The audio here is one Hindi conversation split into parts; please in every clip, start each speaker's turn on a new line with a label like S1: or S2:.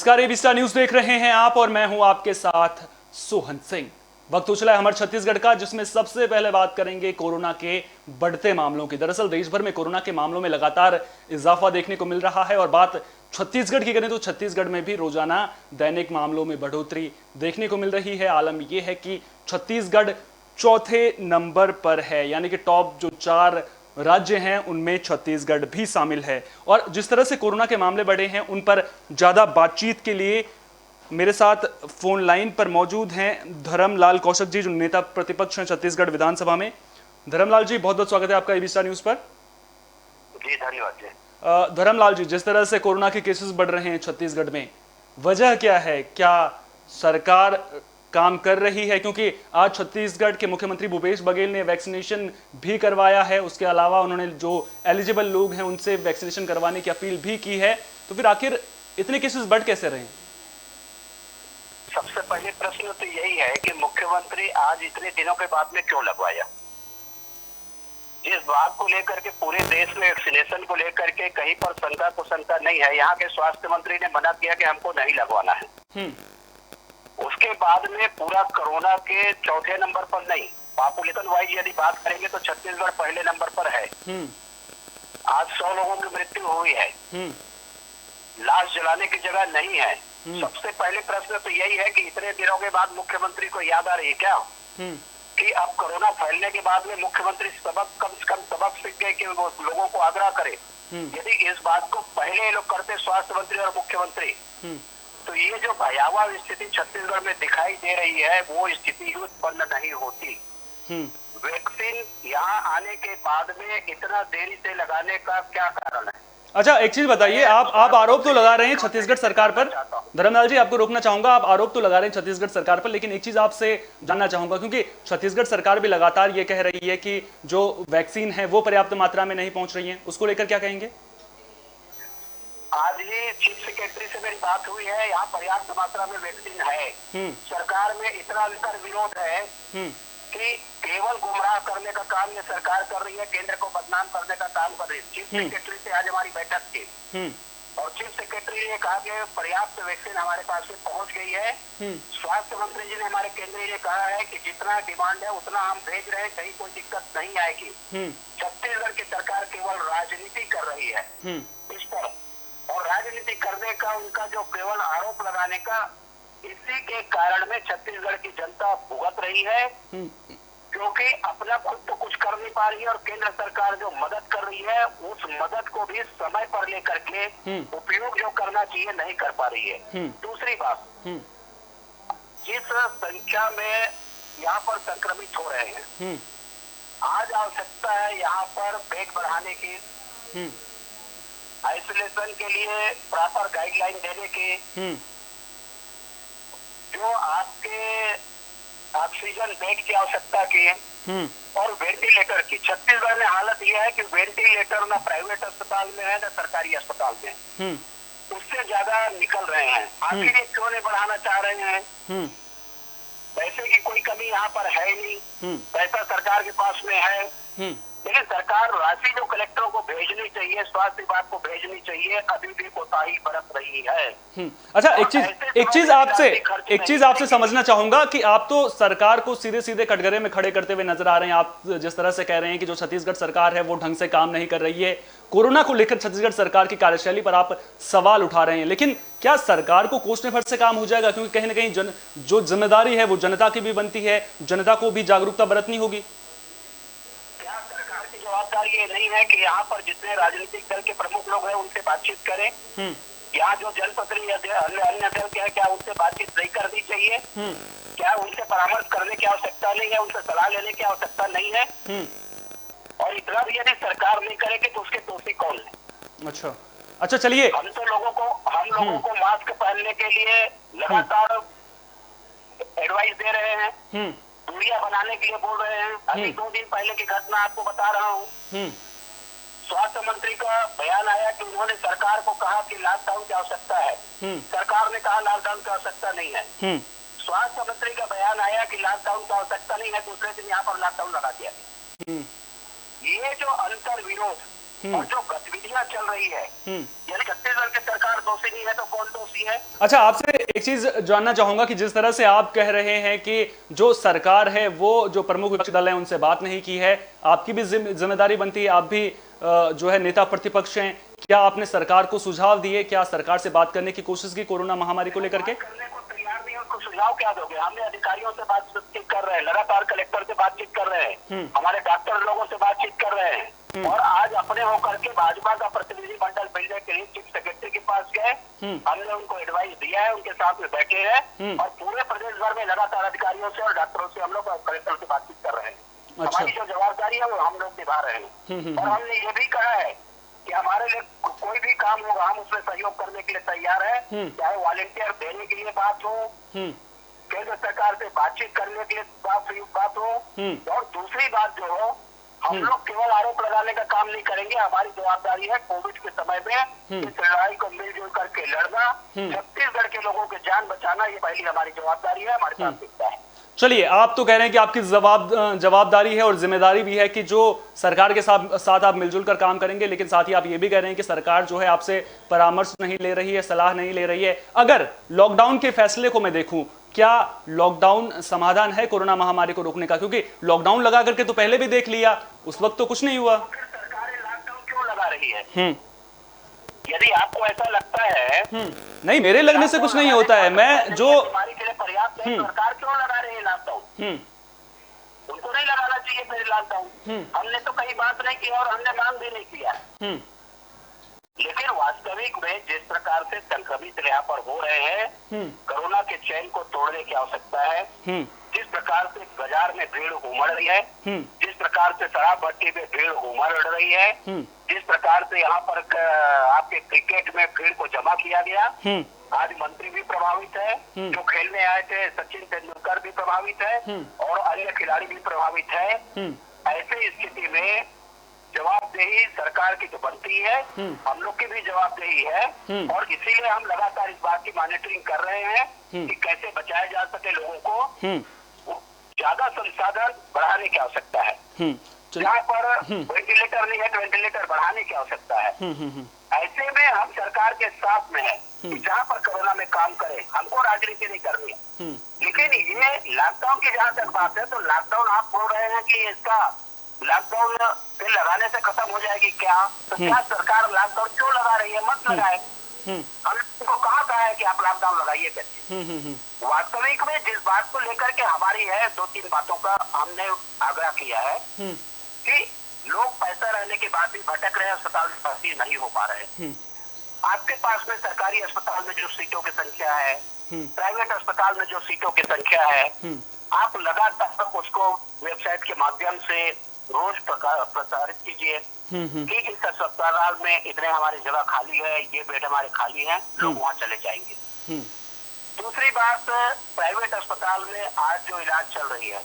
S1: नमस्कार, एबी स्टार न्यूज देख रहे हैं आप और मैं हूं आपके साथ सोहन सिंह। वक्त उछला है हमारे छत्तीसगढ़ का, जिसमें सबसे पहले बात करेंगे कोरोना के बढ़ते मामलों की। दरअसल देश भर में कोरोना के मामलों में लगातार इजाफा देखने को मिल रहा है और बात छत्तीसगढ़ की करें तो छत्तीसगढ़ में भी रोजाना दैनिक मामलों में बढ़ोतरी देखने को मिल रही है। आलम यह है कि छत्तीसगढ़ चौथे नंबर पर है, यानी कि टॉप जो 4 राज्य हैं उनमें छत्तीसगढ़ भी शामिल है। और जिस तरह से कोरोना के मामले बढ़े हैं उन पर ज्यादा बातचीत के लिए मेरे साथ फोन लाइन पर मौजूद हैं धर्मलाल कौशिक जी, जो नेता प्रतिपक्ष हैं छत्तीसगढ़ विधानसभा में। धर्मलाल जी, बहुत बहुत स्वागत है आपका एबी स्टार न्यूज पर।
S2: जी धन्यवाद जी।
S1: धर्मलाल जी, जिस तरह से कोरोना के केसेस बढ़ रहे हैं छत्तीसगढ़ में, वजह क्या है? क्या सरकार काम कर रही है? क्योंकि आज छत्तीसगढ़ के मुख्यमंत्री भूपेश बघेल ने वैक्सीनेशन भी करवाया है, उसके अलावा उन्होंने जो एलिजिबल लोग हैं उनसे वैक्सीनेशन करवाने की अपील भी की है। तो फिर आखिर इतने केसेस बढ़ कैसे रहे हैं?
S2: सबसे पहले प्रश्न तो यही है कि मुख्यमंत्री आज इतने दिनों के बाद में क्यों लगवाया। जिस बात को लेकर के पूरे देश में वैक्सीनेशन को लेकर के कहीं पर शंका को शंका नहीं है। यहाँ के स्वास्थ्य मंत्री ने मना किया कि हमको नहीं लगवाना है। उसके बाद में पूरा कोरोना के चौथे नंबर पर नहीं, पॉपुलेशन वाइज यदि बात करेंगे तो छत्तीसगढ़ पहले नंबर पर है। आज 100 लोगों की मृत्यु हुई है। लाश जलाने की जगह नहीं है। सबसे पहले प्रश्न तो यही है कि इतने दिनों के बाद मुख्यमंत्री को याद आ रही है क्या कि अब कोरोना फैलने के बाद में मुख्यमंत्री कम से कम सबक सीख गए कि वो लोगों को आग्रह करे। यदि इस बात को पहले लोग करते स्वास्थ्य मंत्री और मुख्यमंत्री, तो ये जो भयावह स्थिति छत्तीसगढ़ में दिखाई दे रही है वो स्थिति उत्पन्न नहीं होती। वैक्सीन यहाँ आने के बाद में इतना देरी से लगाने का क्या कारण है?
S1: अच्छा, एक चीज बताइए, आप आरोप तो लगा रहे हैं छत्तीसगढ़ सरकार पर। धर्मलाल जी, आपको रोकना चाहूंगा, आप आरोप तो लगा रहे हैं छत्तीसगढ़ सरकार पर, लेकिन एक चीज आपसे जानना चाहूंगा, क्योंकि छत्तीसगढ़ सरकार भी लगातार ये कह रही है कि जो वैक्सीन है वो पर्याप्त मात्रा में नहीं पहुंच रही है, उसको लेकर क्या कहेंगे?
S2: आज ही चीफ सेक्रेटरी से मेरी बात हुई है, यहाँ पर्याप्त मात्रा में वैक्सीन है। सरकार में इतना अंतर विरोध है कि केवल गुमराह करने का काम ये सरकार कर रही है, केंद्र को बदनाम करने का काम कर रही है। चीफ सेक्रेटरी से आज हमारी बैठक थी और चीफ सेक्रेटरी ने कहा कि पर्याप्त वैक्सीन हमारे पास में पहुंच गई है। स्वास्थ्य मंत्री जी ने, हमारे केंद्रीय ने कहा है कि जितना डिमांड है उतना हम भेज रहे हैं, कहीं कोई दिक्कत नहीं आएगी। छत्तीसगढ़ की सरकार केवल राजनीति कर रही है इस पर, और राजनीति करने का उनका जो केवल आरोप लगाने का, इसी के कारण में छत्तीसगढ़ की जनता भुगत रही है, क्योंकि अपना खुद तो कुछ कर नहीं पा रही है और केंद्र सरकार जो मदद कर रही है उस मदद को भी समय पर लेकर के उपयोग जो करना चाहिए नहीं कर पा रही है। दूसरी बात, जिस संख्या में यहाँ पर संक्रमित हो रहे हैं, आज आवश्यकता है यहाँ पर बेड बढ़ाने की, आइसोलेशन के लिए प्रॉपर गाइडलाइन देने की, जो आपके ऑक्सीजन बेड की आवश्यकता की है और वेंटिलेटर की। छत्तीसगढ़ में हालत यह है कि वेंटिलेटर ना प्राइवेट अस्पताल में है ना सरकारी अस्पताल में, उससे ज्यादा निकल रहे हैं। आखिर ये क्यों नहीं बढ़ाना चाह रहे हैं? पैसे की कोई कमी यहाँ पर है नहीं, पैसा सरकार के पास में है, लेकिन सरकार राशि जो कलेक्टरों को भेजनी चाहिए, स्वास्थ्य विभाग को भेजनी चाहिए, अभी भी कोताही बरत रही है।
S1: अच्छा, एक चीज आपसे समझना चाहूंगा कि आप तो सरकार को सीधे सीधे कटघरे में खड़े करते हुए नजर आ रहे हैं। आप जिस तरह से कह रहे हैं कि जो छत्तीसगढ़ सरकार है वो ढंग से काम नहीं कर रही है, कोरोना को लेकर छत्तीसगढ़ सरकार की कार्यशैली पर आप सवाल उठा रहे हैं, लेकिन क्या सरकार को कोसने भर से काम हो जाएगा? क्योंकि कहीं ना कहीं जो जिम्मेदारी है वो जनता की भी बनती है, जनता को भी जागरूकता बरतनी होगी।
S2: जवाबदारी ये नहीं है कि यहाँ पर जितने राजनीतिक दल के प्रमुख लोग हैं उनसे बातचीत करें? यहाँ जो जनप्रतिनिधि अन्य दल के हैं, क्या उनसे बातचीत नहीं करनी चाहिए? क्या उनसे परामर्श करने की आवश्यकता नहीं है? उनसे सलाह लेने की आवश्यकता नहीं है? और इतना भी यदि सरकार नहीं करेगी तो उसके दोषी कौन है?
S1: अच्छा, चलिए,
S2: हम लोगों को मास्क पहनने के लिए लगातार एडवाइस दे रहे हैं, दूरियां बनाने के लिए बोल रहे हैं। अभी 2 दिन पहले की घटना आपको बता रहा हूँ। स्वास्थ्य मंत्री का बयान आया कि उन्होंने सरकार को कहा कि लॉकडाउन की आवश्यकता है, सरकार ने कहा लॉकडाउन की आवश्यकता नहीं है। स्वास्थ्य मंत्री का बयान आया कि लॉकडाउन की आवश्यकता नहीं है, दूसरे दिन यहाँ पर लॉकडाउन लगा दिया। ये जो अंतर विरोध और जो गतिविधियां चल रही है, यानी छत्तीसगढ़ की सरकार दोषी नहीं है तो कौन दोषी है?
S1: अच्छा, आपसे एक चीज जानना चाहूंगा कि जिस तरह से आप कह रहे हैं कि जो सरकार है वो जो प्रमुख विपक्षी दल है उनसे बात नहीं की है, आपकी भी जिम्मेदारी बनती है, आप भी जो है नेता प्रतिपक्ष हैं, क्या आपने सरकार को सुझाव दिए, क्या सरकार से बात करने की कोशिश की कोरोना महामारी को लेकर के?
S2: करने को तैयार नहीं, उसको सुझाव क्या दोगे? हमने अधिकारियों से बातचीत कर रहे हैं, लगातार कलेक्टर से बातचीत कर रहे हैं, हमारे डॉक्टर लोगों से बातचीत कर रहे हैं, और आज अपने होकर के भाजपा का प्रतिनिधि मंडल मिलने के लिए चीफ सेक्रेटरी के पास गए। हमने उनको एडवाइस दिया है, उनके साथ में बैठे हैं, और पूरे प्रदेश भर में लगातार अधिकारियों से और डॉक्टरों से हम लोग कलेक्टर से बातचीत कर रहे हैं।
S1: अच्छा।
S2: हमारी जो जवाबदारी है वो हम लोग निभा रहे हैं, और हमने ये भी कहा है कि हमारे लिए कोई भी काम होगा हम उसमें सहयोग करने के लिए तैयार है, चाहे वॉलेंटियर देने के लिए बात हो, केंद्र सरकार से बातचीत करने के लिए बात हो, और दूसरी बात जो हो, हम लोग केवल आरोप लगाने का काम नहीं करेंगे। हमारी जवाबदारी है कोविड के समय में इस लड़ाई को मिलजुल करके लड़ना, छत्तीसगढ़ के लोगों की जान बचाना, ये पहली हमारी जवाबदारी है, हमारी प्राथमिकता है।
S1: चलिए, आप तो कह रहे हैं कि आपकी जवाबदारी है और जिम्मेदारी भी है कि जो सरकार के साथ आप मिलजुल कर काम करेंगे, लेकिन साथ ही आप ये भी कह रहे हैं कि सरकार जो है आपसे परामर्श नहीं ले रही है, सलाह नहीं ले रही है। अगर लॉकडाउन के फैसले को मैं देखूं, क्या लॉकडाउन समाधान है कोरोना महामारी को रोकने का? क्योंकि लॉकडाउन लगा करके तो पहले भी देख लिया, उस वक्त तो कुछ नहीं हुआ।
S2: सरकारें लॉकडाउन क्यों लगा रही है? यदि आपको ऐसा लगता है
S1: नहीं, मेरे लगने से कुछ नहीं होता है। मैं जो
S2: बीमारी के लिए पर्याप्त है, सरकार क्यों लगा रही है लॉकडाउन? उनको नहीं लगाना चाहिए फिर लॉकडाउन। हमने तो कहीं बात नहीं की और हमने मांग भी नहीं किया, लेकिन वास्तविक में जिस प्रकार से संक्रमित यहाँ पर हो रहे हैं, कोरोना के चैन को तोड़ने की आवश्यकता है। जिस प्रकार से बाजार में भीड़ उमड़ रही है, जिस प्रकार से शराब भट्टी में भीड़ उमड़ रही है, जिस प्रकार से यहाँ पर आपके क्रिकेट में भीड़ को जमा किया गया, आज मंत्री भी प्रभावित है, जो खेलने आए थे सचिन तेंदुलकर भी प्रभावित है, और अन्य खिलाड़ी भी प्रभावित है। ऐसे स्थिति में जवाबदेही सरकार की जो बनती है, हम लोग की भी जवाबदेही है, और इसीलिए हम लगातार इस बात की मॉनिटरिंग कर रहे हैं कि कैसे बचाया जा सके लोगों को। ज्यादा संसाधन बढ़ाने की आवश्यकता है, जहाँ पर वेंटिलेटर नहीं है तो वेंटिलेटर बढ़ाने की आवश्यकता है। ऐसे में हम सरकार के साथ में है कि जहाँ पर कोरोना में काम करें, हमको राजनीति नहीं करनी। लेकिन ये लॉकडाउन की जहाँ तक बात है, तो लॉकडाउन आप बोल रहे हैं कि इसका लॉकडाउन फिर लगाने से खत्म हो जाएगी क्या? तो क्या सरकार लॉकडाउन क्यों लगा रही है? मत लगाए। हमको कहाँ कहा है कि आप लॉकडाउन लगाइए करके? वास्तविक में जिस बात को लेकर के हमारी है, 2-3 बातों का हमने आग्रह किया है कि लोग पैसा रहने के बाद भी भटक रहे हैं, अस्पताल में भर्ती नहीं हो पा रहे। आपके पास में सरकारी अस्पताल में जो सीटों की संख्या है, प्राइवेट अस्पताल में जो सीटों की संख्या है, आप लगातार उसको वेबसाइट के माध्यम से रोज प्रसारित कीजिए कि इस अस्पताल में इतने हमारी जगह खाली है, ये बेड हमारे खाली हैं, लोग वहाँ चले जाएंगे। दूसरी बात, प्राइवेट अस्पताल में आज जो इलाज चल रही है,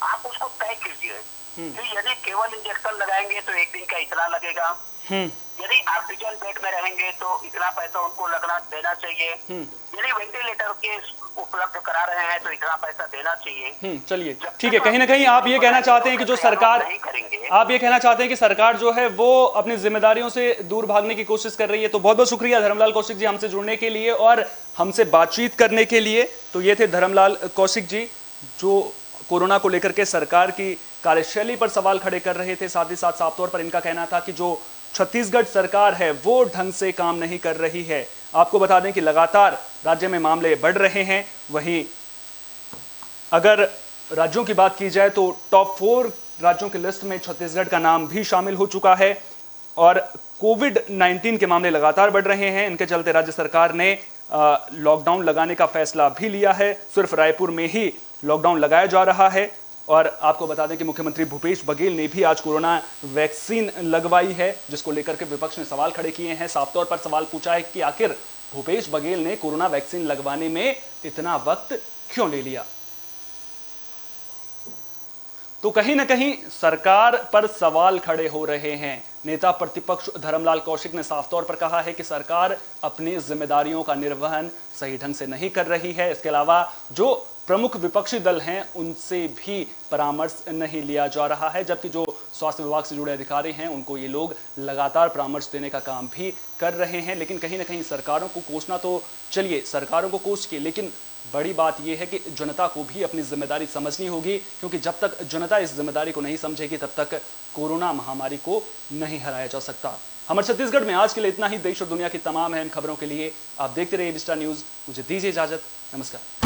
S2: आप उसको तय कीजिए कि यदि केवल इंजेक्शन लगाएंगे तो एक दिन का इतना लगेगा, यदि ऑक्सीजन बेड में रहेंगे तो इतना पैसा उनको देना चाहिए, यदि वेंटिलेटर के उपलब्ध करा रहे हैं तो इतना पैसा देना चाहिए।
S1: चलिए, ठीक है। कहीं ना कहीं आप ये कहना चाहते हैं कि जो सरकार, आप ये कहना चाहते हैं कि सरकार जो है वो अपनी जिम्मेदारियों से दूर भागने की कोशिश कर रही है। तो बहुत बहुत शुक्रिया धर्मलाल कौशिक जी हमसे जुड़ने के लिए और हमसे बातचीत करने के लिए। तो ये थे धर्मलाल कौशिक जी, जो कोरोना को लेकर के सरकार की कार्यशैली पर सवाल खड़े कर रहे थे। साथ ही साथ साफ तौर पर इनका कहना था कि जो छत्तीसगढ़ सरकार है वो ढंग से काम नहीं कर रही है। आपको बता दें कि लगातार राज्य में मामले बढ़ रहे हैं। वहीं अगर राज्यों की बात की जाए तो टॉप 4 राज्यों की लिस्ट में छत्तीसगढ़ का नाम भी शामिल हो चुका है और कोविड-19 के मामले लगातार बढ़ रहे हैं। इनके चलते राज्य सरकार ने लॉकडाउन लगाने का फैसला भी लिया है। सिर्फ रायपुर में ही लॉकडाउन लगाया जा रहा है। और आपको बता दें कि मुख्यमंत्री भूपेश बघेल ने भी आज कोरोना वैक्सीन लगवाई है, जिसको लेकर के विपक्ष ने सवाल खड़े किए हैं। साफ तौर पर सवाल पूछा है कि आखिर भूपेश बघेल ने कोरोना वैक्सीन लगवाने में इतना वक्त क्यों ले लिया। तो कहीं ना कहीं सरकार पर सवाल खड़े हो रहे हैं। नेता प्रतिपक्ष धर्मलाल कौशिक ने साफ तौर पर कहा है कि सरकार अपनी जिम्मेदारियों का निर्वहन सही ढंग से नहीं कर रही है। इसके अलावा जो प्रमुख विपक्षी दल हैं उनसे भी परामर्श नहीं लिया जा रहा है, जबकि जो स्वास्थ्य विभाग से जुड़े अधिकारी हैं उनको ये लोग लगातार परामर्श देने का काम भी कर रहे हैं। लेकिन कहीं ना कहीं सरकारों को कोसना तो चलिए, सरकारों को कोस के, लेकिन बड़ी बात यह है कि जनता को भी अपनी जिम्मेदारी समझनी होगी, क्योंकि जब तक जनता इस जिम्मेदारी को नहीं समझेगी तब तक कोरोना महामारी को नहीं हराया जा सकता। हमारे छत्तीसगढ़ में आज के लिए इतना ही। देश और दुनिया की तमाम अहम खबरों के लिए आप देखते रहिए विस्टा न्यूज। मुझे दीजिए इजाजत। नमस्कार।